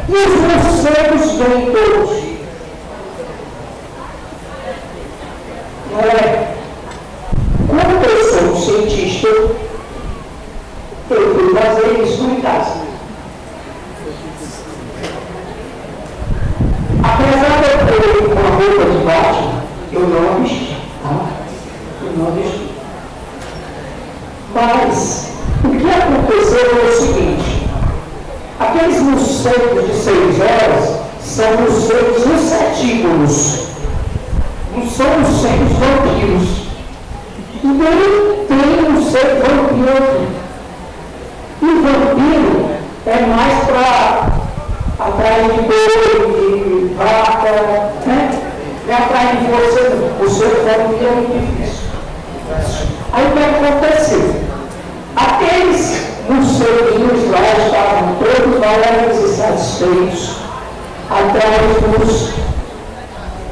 E os morcegos vêm todos. Quando eu sou um cientista, eu fui fazer isso em casa. Apesar de eu ter uma roupa de Batman, eu não vesti. Eu não vesti. Mas o que aconteceu foi o seguinte: aqueles morcegos de 6 horas são morcegos insetívoros, não são morcegos vampiros. E nem tem morcego vampiro. E vampiro é mais para atrás de boi, de vaca, não é atrás de você. O seu vampiro é muito difícil. Aí o que aconteceu? Aqueles morceguinhos lá estavam todos valentes e satisfeitos atrás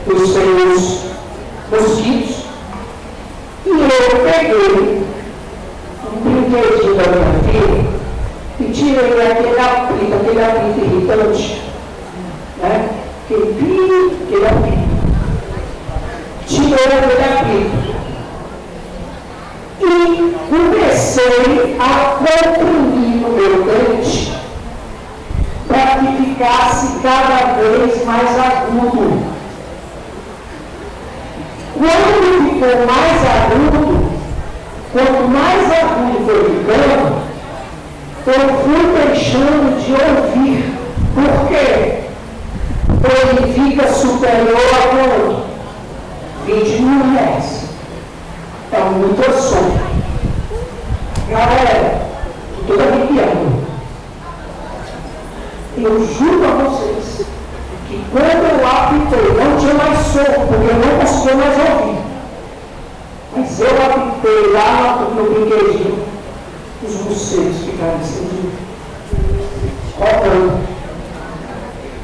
dos seus mosquitos. E eu peguei um brinquedinho da minha filha e tirei aquele apito irritante, aquele apito. Tirei aquele apito. E comecei a comprimir o meu dente para que ficasse cada vez mais agudo. Quando ficou mais agudo, quanto mais agudo foi ficando, eu fui deixando de ouvir. Por quê? Ele fica superior a quanto? 20.000 Hz. É um ultrassom. Galera, estou arrepiando. Eu juro a vocês que quando eu apitei, não tinha mais som, porque eu não conseguia mais ouvir. Mas eu apitei lá no brinquedinho, os morcegos ficaram assim, rodando.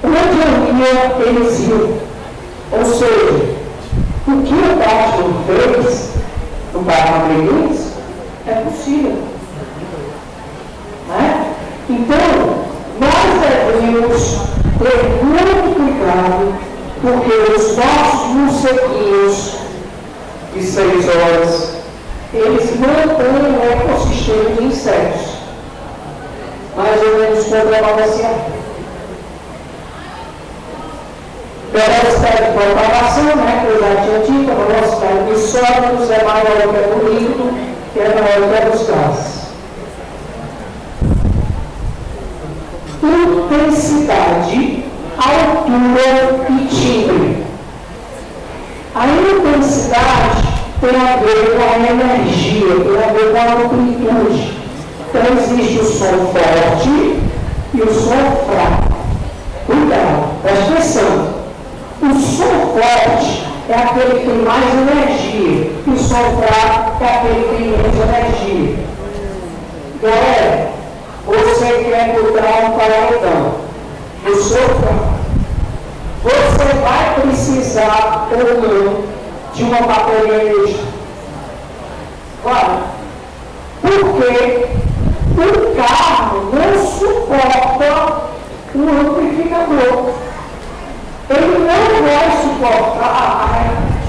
Onde eu ia, eles iam. Ou seja, o que o Batman fez no Batman Begins é possível. Então, nós devemos ter muito cuidado, porque os nossos morceguinhos de 6 horas, eles não têm um ecossistema de insetos, mais ou menos contrabalanceado. Velocidade de propagação, que eu já tinha dito, a velocidade dos sólidos é maior que a do líquido, que é maior que a dos gases. Intensidade, altura e timbre. A intensidade tem a ver com a energia, tem a ver com a amplitude. Então existe o som forte e o som fraco. Cuidado, presta atenção. O som forte é aquele que tem mais energia, e o som fraco é aquele que tem menos energia. Galera, você quer botar um paredão no sofá, você vai precisar ou não de uma bateria extra. Claro, porque o carro não suporta um amplificador. Ele não vai suportar a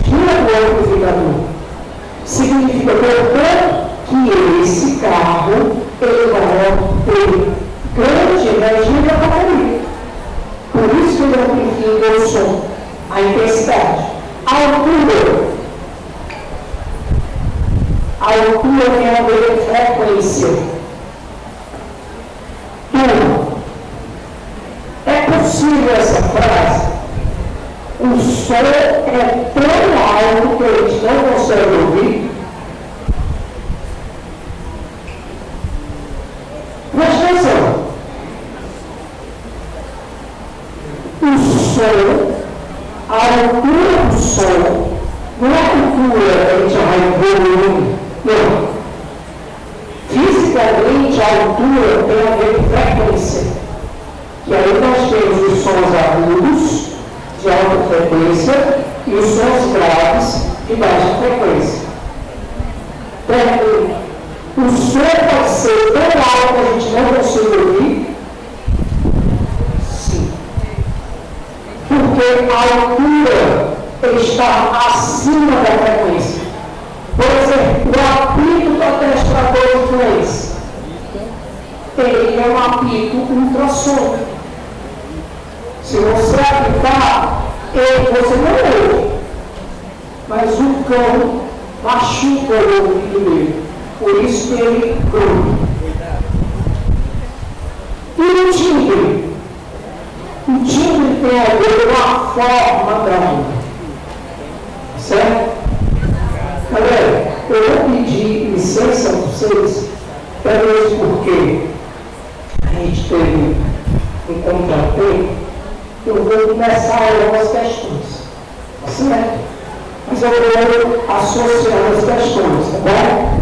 energia do amplificador. Significa, portanto, que esse carro ele vai ter grande energia da bateria. Por isso que ele amplifica o som, a intensidade, a altura. A altura tem a ver com frequência. É possível essa frase? O som é tão alto que a gente não consegue ouvir. Presta atenção. O som, a altura do som, não é a altura que a gente vai volume. Não. Fisicamente, a altura tem a ver com frequência. Que aí nós temos os sons agudos, de alta frequência, e os sons graves, de baixa frequência. Então, o som pode ser tão alto que a gente não consiga ouvir? Sim. Porque a altura está acima da frequência. Por exemplo, o apito do atestador de frequência. Ele é um apito ultrassônico. Se você apitar, você não ouve. Mas o cão machuca o ouvido dele. Por isso que ele gruda. E o timbre? O timbre tem a ver com a forma da onda. Certo? Galera, eu vou pedir licença a vocês, talvez porque a gente teve um contratempo, eu vou começar algumas questões. Certo? Mas eu vou associar as questões, tá bom?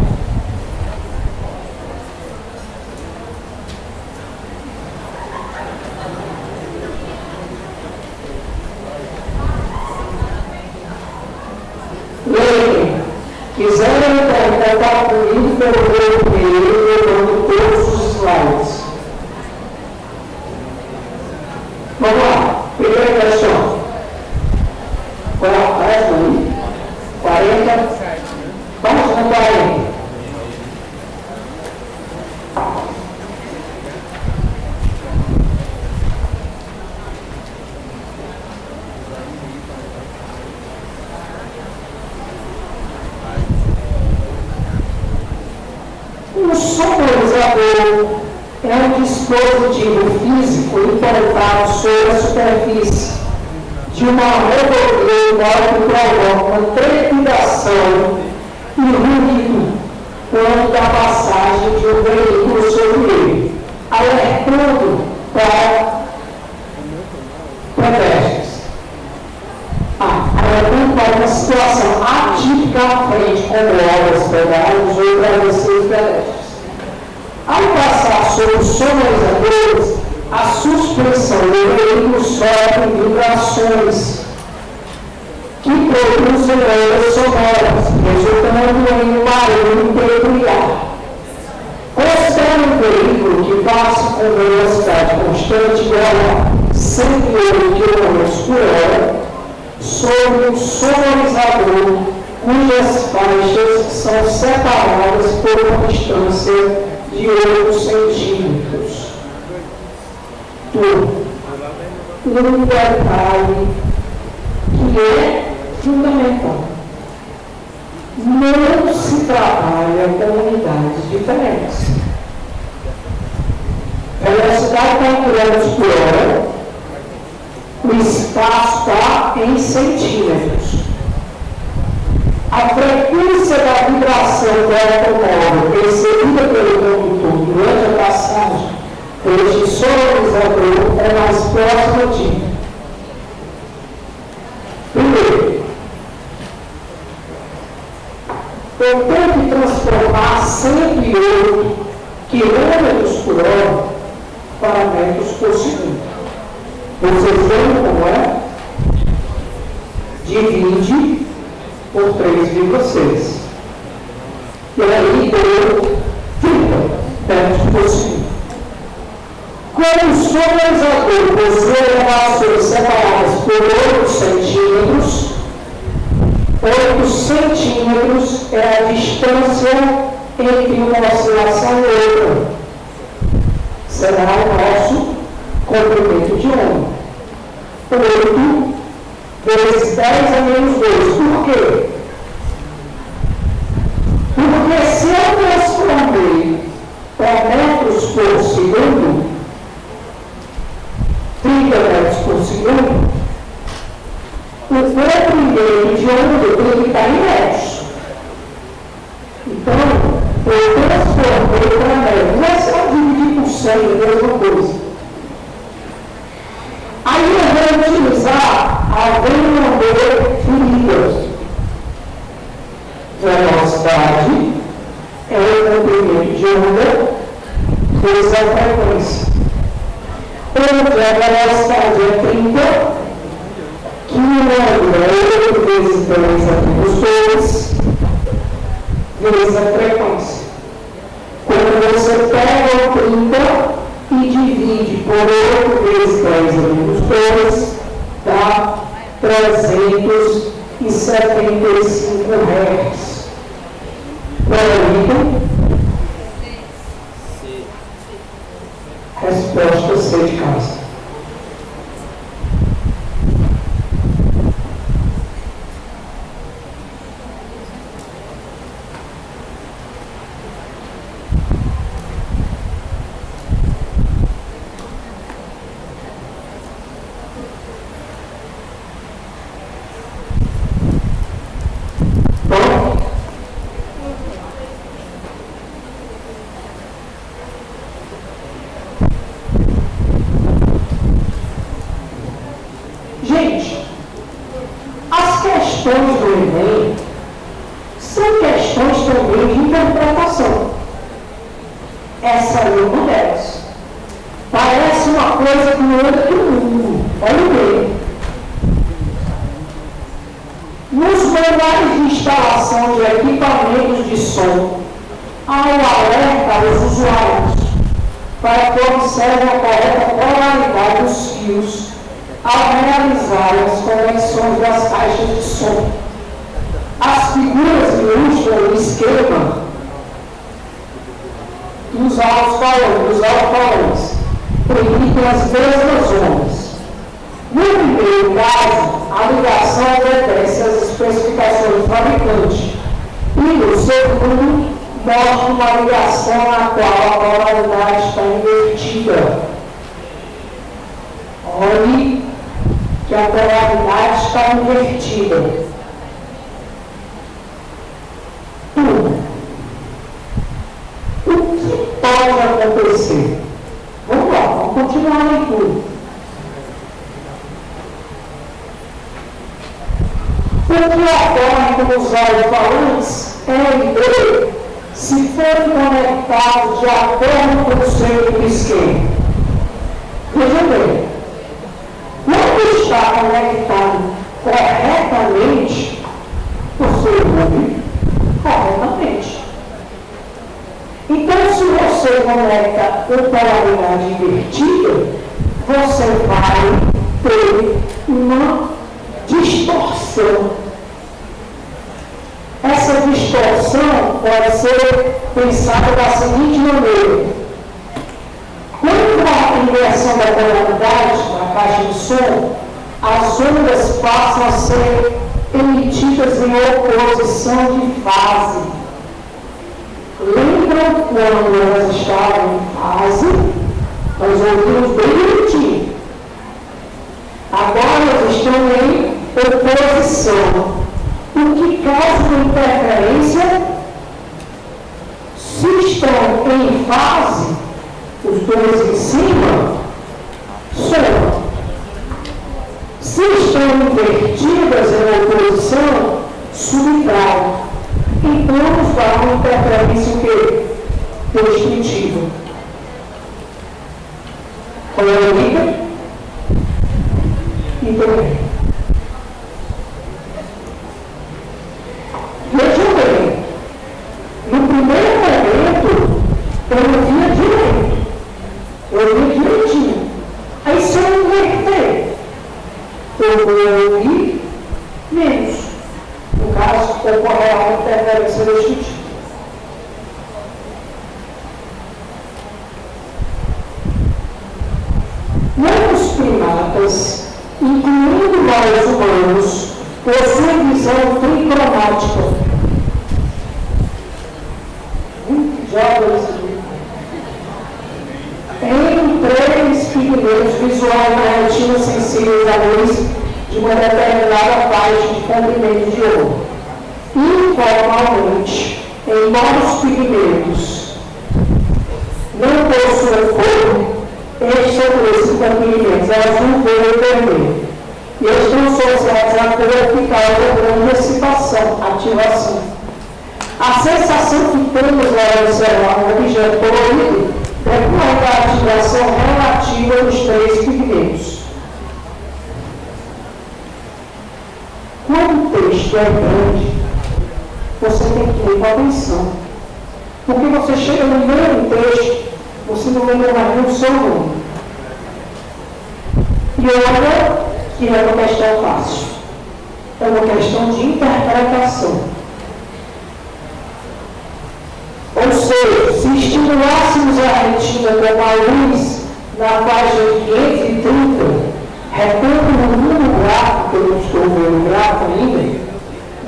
Quiserem contar comigo pelo meu e-mail, eu dou todos os slides. Vamos lá, primeira questão. Qual é a página aí? 40? Página 40. O sonorizador é um dispositivo físico implantado sobre a superfície de uma rodovia que provoca uma trepidação e ruído quando da passagem de um veículo sobre ele, alertando para pedestres. Alertando para uma situação atípica à frente, como obras, pedágios ou travessias pedestres. Ao passar sobre os sonorizadores, a suspensão do veículo sofre vibrações que produzem ondas sonoras, resultando em um barulho peculiar. Considere um veículo que passa com velocidade constante igual a 108 km por hora sobre um sonorizador cujas faixas são separadas por uma distância de 8 centímetros. Um detalhe que é fundamental. Não se trabalha com unidades diferentes. Velocidade 4 km por hora, o espaço está em centímetros. A a frequência da vibração do automóvel percebida pelo condutor durante a passagem deste sonorizador é mais próxima de: primeiro, eu tenho que transformar 108 km por hora para metros por segundo. Vocês veem como é? Divide por 3,6. E aí deu 30 metros por segundo. Com o sonorizador possui elevações separadas por 8 centímetros, 8 centímetros é a distância entre uma oscilação e outra. Será o nosso comprimento de onda. 8 vezes 10 a menos 2. Por quê? Porque se eu transformei para metros por segundo, 30 metros por segundo, o comprimento de onda tem que estar em metros. Então, eu transformei para metros. É só dividir por 100, é a mesma coisa. Aí eu vou utilizar a velocidade. Velocidade é o comprimento de onda vezes a frequência. Onde a velocidade é 30, que é 8 vezes 10 a menos 2 vezes a frequência. Quando você pega o 30 e divide por 8 vezes 10 a menos 2, dá 375 Hz. Peraí. Resposta C de casa. Gente, as questões do Enem são questões também de interpretação. Essa é uma delas. Parece uma coisa que não anda do mundo. Olha o meio. Nos manuais de instalação de equipamentos de som, há um alerta aos usuários para que observem a correta polaridade dos fios ao realizar as conexões das caixas de som. As figuras ilustram o esquema dos alto-falantes, emitem as mesmas ondas. No primeiro caso, a ligação obedece às especificações do fabricante, e no segundo, mostra uma ligação na qual a polaridade está invertida. Olhe que a polaridade está invertida. O que pode acontecer? Vamos lá, vamos continuar a leitura. O que ocorre com os alto-falantes é se forem conectados de acordo com o seu esquema. Veja bem, quando está conectado corretamente, você ouve corretamente. Então, se você conecta com polaridade invertida, você vai ter uma distorção. Essa distorção pode ser pensada da seguinte maneira: quando há inversão da polaridade na caixa de som, as ondas passam a ser emitidas em oposição de fase. Lembram quando elas estavam em fase? Nós ouvimos bem direitinho. Agora elas estão em oposição, o que causa uma interferência. Se estão em fase, os dois em cima, soma. Se estão invertidas em oposição, subtrai. Então, nos dá uma interferência o quê? Destrutiva. Qual é a dica? Então, vejam bem, no primeiro momento, eu via direito, eu via direitinho. Aí, se eu inverter, eu vou ouvir menos. No caso, ocorrerá uma interferência destrutiva. Muitos primatas, incluindo nós humanos, possuem visão tricromática. Muito jovem isso aqui. Tem 3 pigmentos visuais na retina sensíveis à luz de uma determinada faixa de comprimento de olho. Informalmente, embora os pigmentos não possuem cor, estes são 3 pigmentos, azul, verde e vermelho. E eles estão associados à cor que causa grande dissipação, ativação. A sensação que temos ao observar um objeto colorido decorre da ativação relativa dos 3 pigmentos. Quando o texto é grande, você tem que ler com atenção. Porque você chega no meio do texto, você não lembra mais nem o seu nome. E olha que é uma questão fácil. É uma questão de interpretação. Ou seja, se estimulássemos a retina com a luz na faixa de 530, retângulo no gráfico, que eu não estou vendo o gráfico ainda,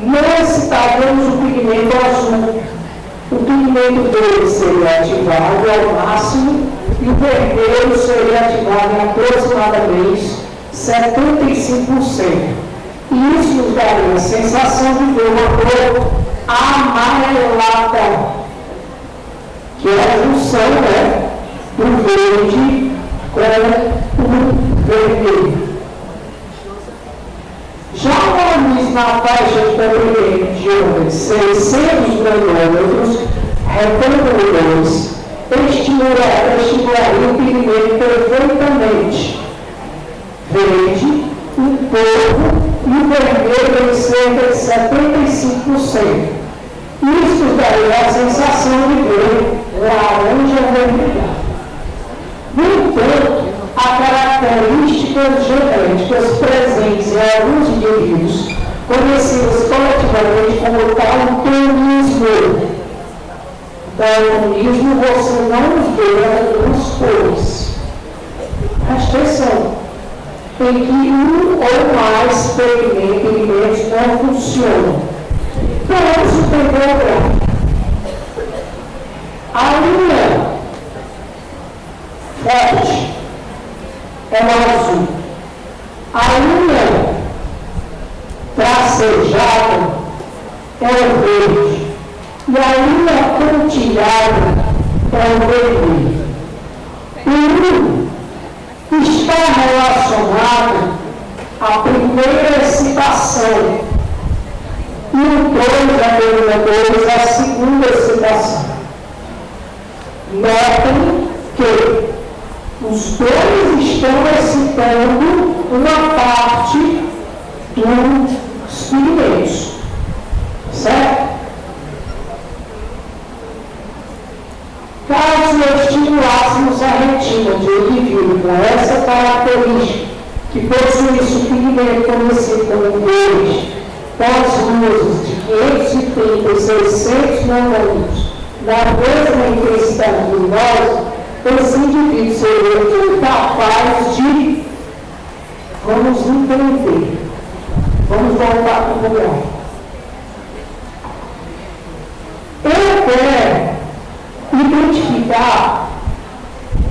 não excitaríamos o pigmento azul. O pigmento dele seria ativado ao máximo e o vermelho seria ativado em aproximadamente 75%. E isso nos daria a sensação de ver uma cor amarelada, que é a junção, do verde com o vermelho. Já uma luz na faixa de comprimento de onda 600 nanômetros, retângulo 2, estimularia o pigmento perfeitamente. Verde, um pouco, e o vermelho em cerca de 75%. Isso daria a sensação de ver laranja vermelhada. No entanto, há características genéticas presentes em alguns indivíduos, conhecidas coletivamente como daltonismo. Daltonismo você não vê algumas cores. Presta atenção. Em que um ou mais pigmentos não funcionam. Vamos entender o gráfico. A linha forte é o azul. A linha tracejada é o verde. E a linha pontilhada é o vermelho. O 1 está relacionado à primeira excitação. E o 2 a segunda excitação. Notem que os dois estão excitando uma parte dos pigmentos. Certo? Caso estimulássemos a retina de um indivíduo com essa característica, que possuísse o pigmento conhecido como verde, com as luzes de 530 e 600 nanômetros, na mesma intensidade luminosa, esse indivíduo seria incapaz de, vamos entender, vamos voltar para o lugar. Eu quero identificar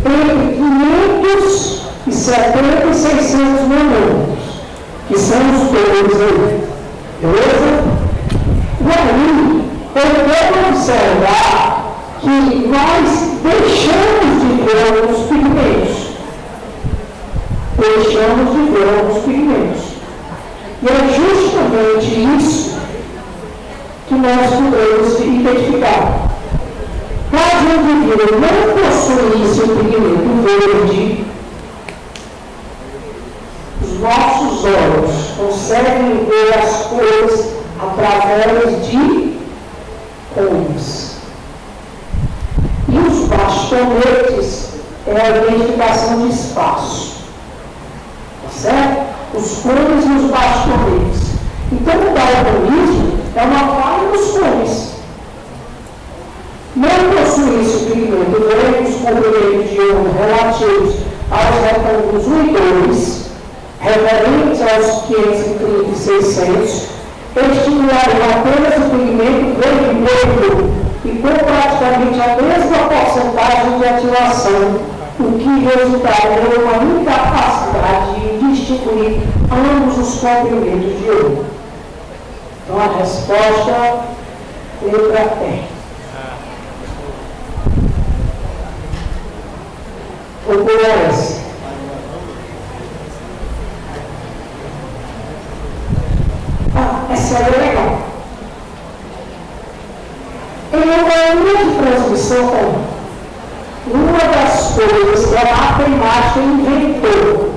entre 570 e 600 nanômetros, que são os cores aí. Beleza? E observar que nós deixamos de ver alguns pigmentos. Deixamos de ver alguns pigmentos. E é justamente isso que nós podemos identificar. Caso o indivíduo não possuísse o pigmento verde, os nossos olhos conseguem ver as cores através de cores. E os bastonetes é a identificação de espaço. Tá certo? Os cones e os bastonetes. Então, o daltonismo é uma falha dos cones. Não possuísse o pigmento verde, os comprimentos de ouro relativos aos retângulos 1 e 2, referentes aos 530 e 600, estimulariam apenas o pigmento verde e com praticamente a mesma porcentagem de ativação, o que resultaria em uma incapacidade de distinguir ambos os comprimentos de ouro. Então, a resposta letra E. Ocorrência. Essa é legal. Em uma linha de transmissão, uma das coisas que a matemática inventou,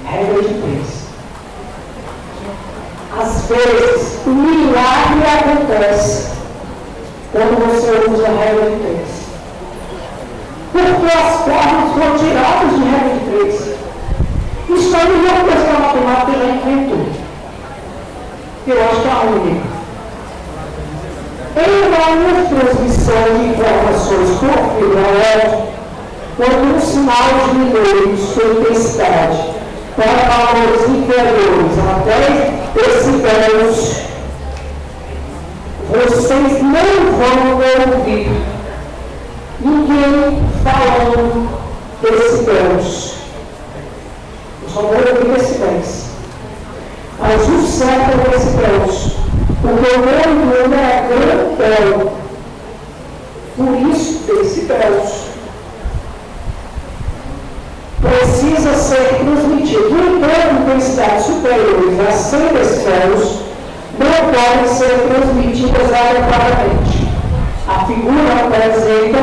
regra de 3. Às vezes, o milagre acontece quando você usa a regra de 3. Porque as formas foram tiradas de regra de 3. Isso é a melhor coisa que a matemática já inventou. Eu acho que é a única. Em uma transmissão de informações por fibra ótica, quando um sinal diminui sua intensidade para valores inferiores a 10 decibéis, vocês não vão ouvir ninguém falando decibéis. Eu só vou ouvir decibéis. Mas o certo é decibéis. Porque o meu número é grandão. Por isso, decibéis precisa ser transmitido. Então, intensidades superiores a 100 decibéis não podem ser transmitidas adequadamente. A figura apresenta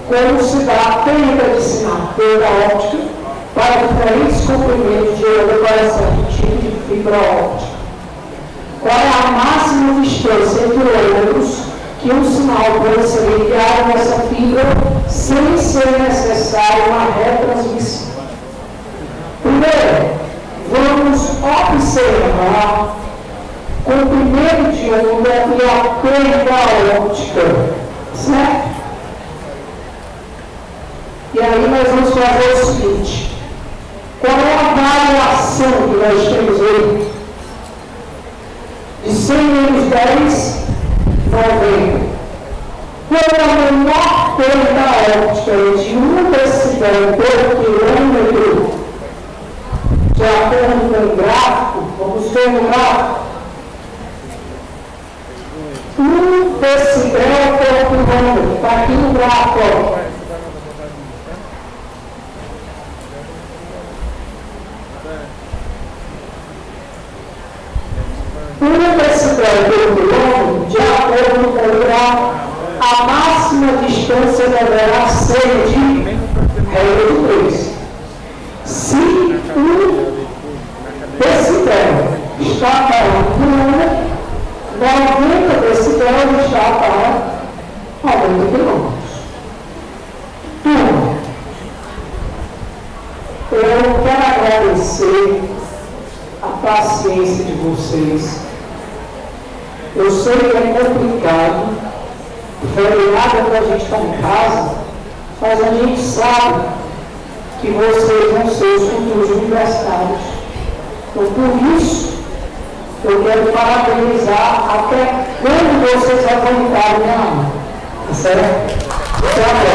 como se dá a perda de sinal fibra óptica para diferentes comprimentos de onda para certo tipo de fibra óptica. Qual é a máxima distância em quilômetros que um sinal pode ser enviado nessa fibra sem ser necessário uma retransmissão? Primeiro, vamos observar comprimento de onda e a perda óptica, certo? E aí nós vamos fazer o seguinte: qual é a variação que nós temos aí? De 100 menos 10, 90. Qual é a menor perda óptica de 1 decibel por quilômetro? De acordo com o gráfico, vamos ver no gráfico. 1 decibel por quilômetro. Está aqui no gráfico. Um decibel por quilômetro, de acordo com o gráfico, a máxima distância deverá ser de regra de 3. Se 1 decibel está para 90 decibel está para 90 quilômetros. Turma, eu quero agradecer a paciência de vocês. Eu sei que é complicado, feriado quando a gente está em casa, mas a gente sabe que vocês vão ser os futuros universitários. Então, por isso, eu quero parabenizar até quando vocês aguentarem a aula. Tá certo? Até a próxima.